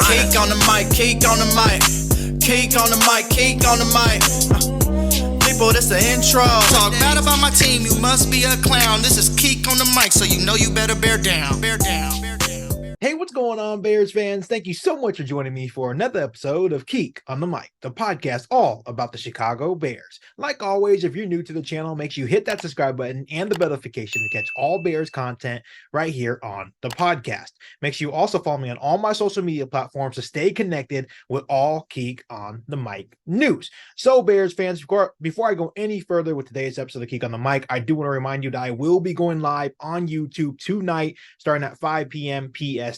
Keek on the mic, Keek on the mic, Keek on the mic, Keek on the mic. People, this the intro. Talk bad about my team, you must be a clown. This is Keek on the mic, so you know you better bear down. Bear down. Bear down. Hey, what's going on, Bears fans? Thank you so much for joining me for another episode of Keek on the Mic, the podcast all about the Chicago Bears. Like always, if you're new to the channel, make sure you hit that subscribe button and the bell notification to catch all Bears content right here on the podcast. Make sure you also follow me on all my social media platforms to stay connected with all Keek on the Mic news. So, Bears fans, before I go any further with today's episode of Keek on the Mic, I do want to remind you that I will be going live on YouTube tonight, starting at 5 p.m. PST.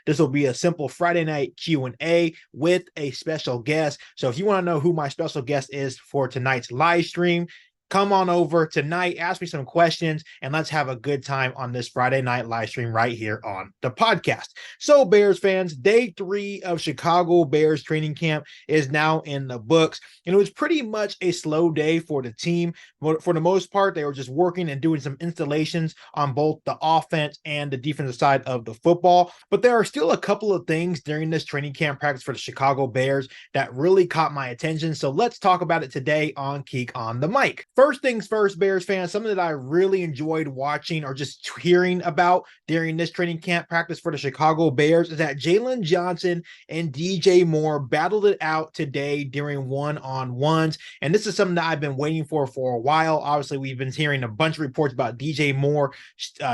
This will be a simple Friday night Q&A with a special guest. So if you want to know who my special guest is for tonight's live stream, come on over tonight, ask me some questions, and let's have a good time on this Friday night live stream right here on the podcast. So, Bears fans, day 3 of Chicago Bears training camp is now in the books, and it was pretty much a slow day for the team. For the most part, they were just working and doing some installations on both the offense and the defensive side of the football. But there are still a couple of things during this training camp practice for the Chicago Bears that really caught my attention. So let's talk about it today on Keek on the Mic. First things first, Bears fans, something that I really enjoyed watching or just hearing about during this training camp practice for the Chicago Bears is that Jaylon Johnson and DJ Moore battled it out today during one-on-ones. And this is something that I've been waiting for a while. Obviously, we've been hearing a bunch of reports about DJ Moore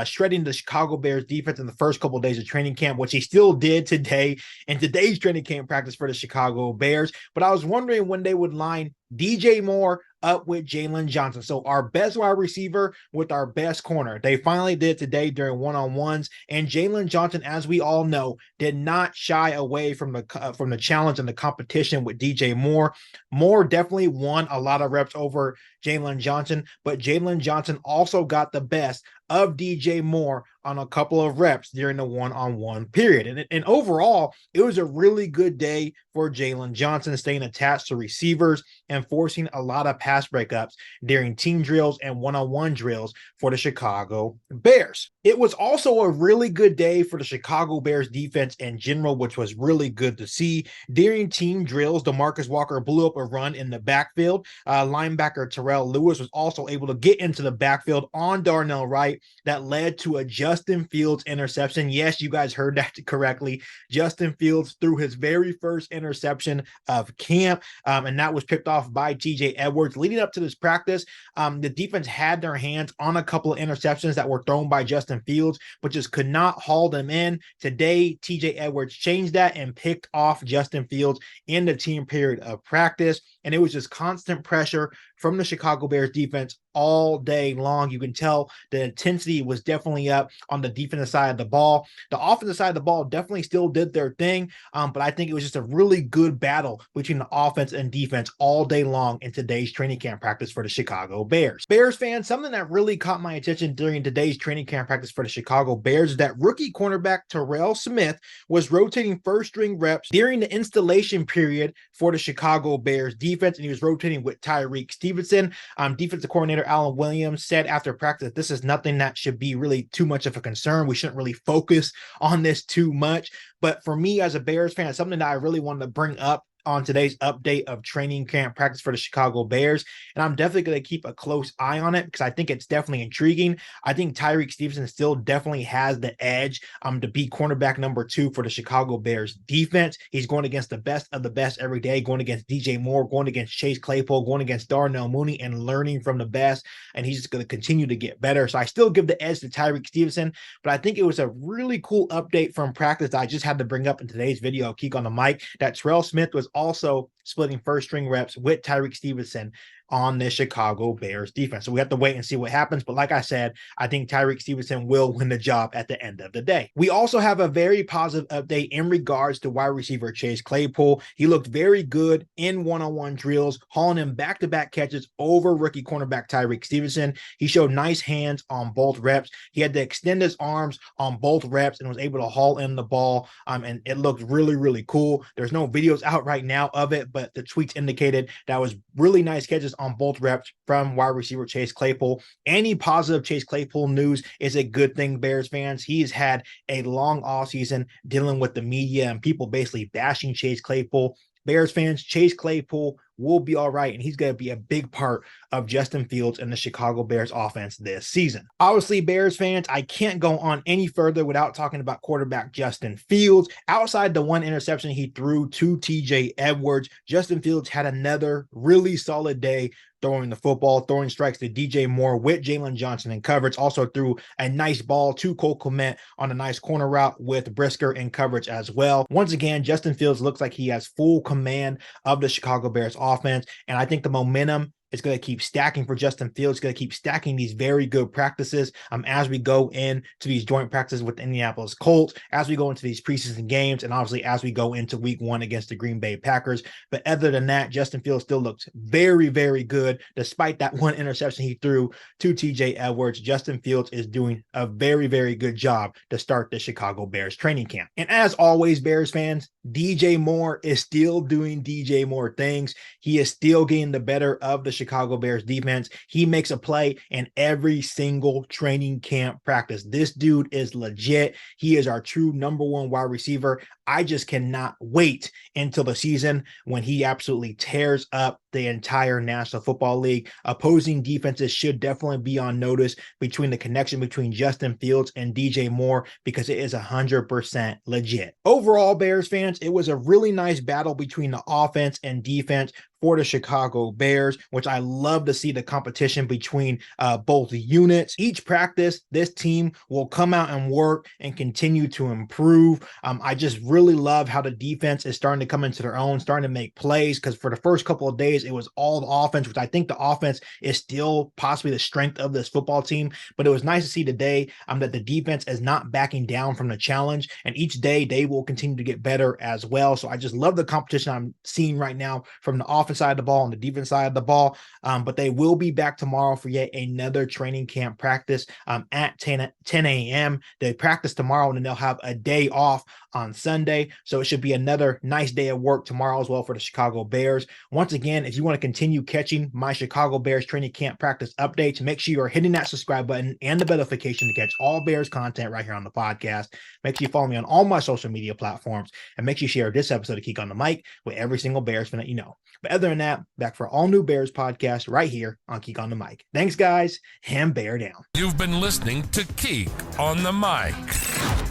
shredding the Chicago Bears defense in the first couple of days of training camp, which he still did today in today's training camp practice for the Chicago Bears. But I was wondering when they would line DJ Moore up with Jaylon Johnson. So our best wide receiver with our best corner. They finally did today during one-on-ones, and Jaylon Johnson, as we all know, did not shy away from the challenge and the competition with DJ Moore. Moore definitely won a lot of reps over Jaylon Johnson, but Jaylon Johnson also got the best of DJ Moore on a couple of reps during the one-on-one period. And overall, it was a really good day for Jaylon Johnson, staying attached to receivers and forcing a lot of pass breakups during team drills and one-on-one drills for the Chicago Bears. It was also a really good day for the Chicago Bears defense in general, which was really good to see. During team drills, DeMarcus Walker blew up a run in the backfield. Linebacker Terrell Lewis was also able to get into the backfield on Darnell Wright. That led to a Justin Fields interception. Yes, you guys heard that correctly. Justin Fields threw his very first interception of camp, and that was picked off by TJ Edwards. Leading up to this practice, the defense had their hands on a couple of interceptions that were thrown by Justin Fields, but just could not haul them in. Today, TJ Edwards changed that and picked off Justin Fields in the team period of practice, and it was just constant pressure from the Chicago Bears defense all day long. You can tell the intensity was definitely up on the defensive side of the ball. The offensive side of the ball definitely still did their thing, but I think it was just a really good battle between the offense and defense all day long in today's training camp practice for the Chicago Bears. Bears fans, something that really caught my attention during today's training camp practice for the Chicago Bears is that rookie cornerback Terrell Smith was rotating first string reps during the installation period for the Chicago Bears defense, and he was rotating with Tyreek Stevenson. Defensive coordinator Alan Williams said after practice, this is nothing that should be really too much of a concern. We shouldn't really focus on this too much. But for me as a Bears fan, it's something that I really wanted to bring up on today's update of training camp practice for the Chicago Bears. And I'm definitely going to keep a close eye on it because I think it's definitely intriguing. I think Tyreek Stevenson still definitely has the edge to be cornerback number 2 for the Chicago Bears defense. He's going against the best of the best every day, going against DJ Moore, going against Chase Claypool, going against Darnell Mooney, and learning from the best. And he's just going to continue to get better. So I still give the edge to Tyreek Stevenson, but I think it was a really cool update from practice that I just had to bring up in today's video, Keek on the Mic, that Terrell Smith was also splitting first string reps with Tyreek Stevenson on the Chicago Bears defense. So we have to wait and see what happens. But like I said, I think Tyreek Stevenson will win the job at the end of the day. We also have a very positive update in regards to wide receiver Chase Claypool. He looked very good in one-on-one drills, hauling in back-to-back catches over rookie cornerback Tyreek Stevenson. He showed nice hands on both reps. He had to extend his arms on both reps and was able to haul in the ball. And it looked really, really cool. There's no videos out right now of it, but the tweets indicated that was really nice catches on both reps from wide receiver Chase Claypool. Any positive Chase Claypool news is a good thing, Bears fans. He's had a long offseason dealing with the media and people basically bashing Chase Claypool. Bears fans, Chase Claypool will be all right, and he's going to be a big part of Justin Fields and the Chicago Bears offense this season. Obviously, Bears fans, I can't go on any further without talking about quarterback Justin Fields. Outside the one interception he threw to TJ Edwards, Justin Fields had another really solid day throwing the football, throwing strikes to DJ Moore with Jaylon Johnson in coverage. Also threw a nice ball to Cole Kmet on a nice corner route with Brisker in coverage as well. Once again, Justin Fields looks like he has full command of the Chicago Bears offense, and I think the momentum is going to keep stacking for Justin Fields. It's going to keep stacking these very good practices as we go into these joint practices with the Indianapolis Colts, as we go into these preseason games, and obviously as we go into week 1 against the Green Bay Packers. But other than that, Justin Fields still looks very, very good. Despite that one interception he threw to TJ Edwards, Justin Fields is doing a very, very good job to start the Chicago Bears training camp. And as always, Bears fans, DJ Moore is still doing DJ Moore things. He is still getting the better of the Chicago Bears defense. He makes a play in every single training camp practice. This dude is legit. He is our true number 1 wide receiver. I just cannot wait until the season when he absolutely tears up the entire National Football League. Opposing defenses should definitely be on notice between the connection between Justin Fields and DJ Moore, because it is 100% legit. Overall, Bears fans, it was a really nice battle between the offense and defense for the Chicago Bears, which I love to see the competition between both units. Each practice, this team will come out and work and continue to improve. I just really love how the defense is starting to come into their own, starting to make plays, because for the first couple of days, it was all the offense, which I think the offense is still possibly the strength of this football team. But it was nice to see today that the defense is not backing down from the challenge, and each day they will continue to get better as well. So I just love the competition I'm seeing right now from the offense side of the ball and the defense side of the ball. But they will be back tomorrow for yet another training camp practice at 10 a.m. They practice tomorrow, and then they'll have a day off on Sunday. So it should be another nice day of work tomorrow as well for the Chicago Bears. Once again, if you want to continue catching my Chicago Bears training camp practice updates, make sure you are hitting that subscribe button and the bell notification to catch all Bears content right here on the podcast. Make sure you follow me on all my social media platforms, and make sure you share this episode of Geek on the Mic with every single Bears fan that you know. But other than that, back for all new Bears podcast right here on Geek on the Mic. Thanks, guys, and bear down. You've been listening to Geek on the Mic,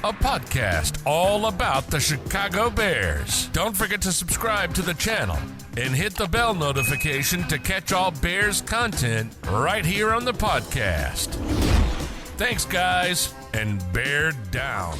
a podcast all about the Chicago Bears. Don't forget to subscribe to the channel and hit the bell notification to catch all Bears content right here on the podcast. Thanks, guys, and bear down.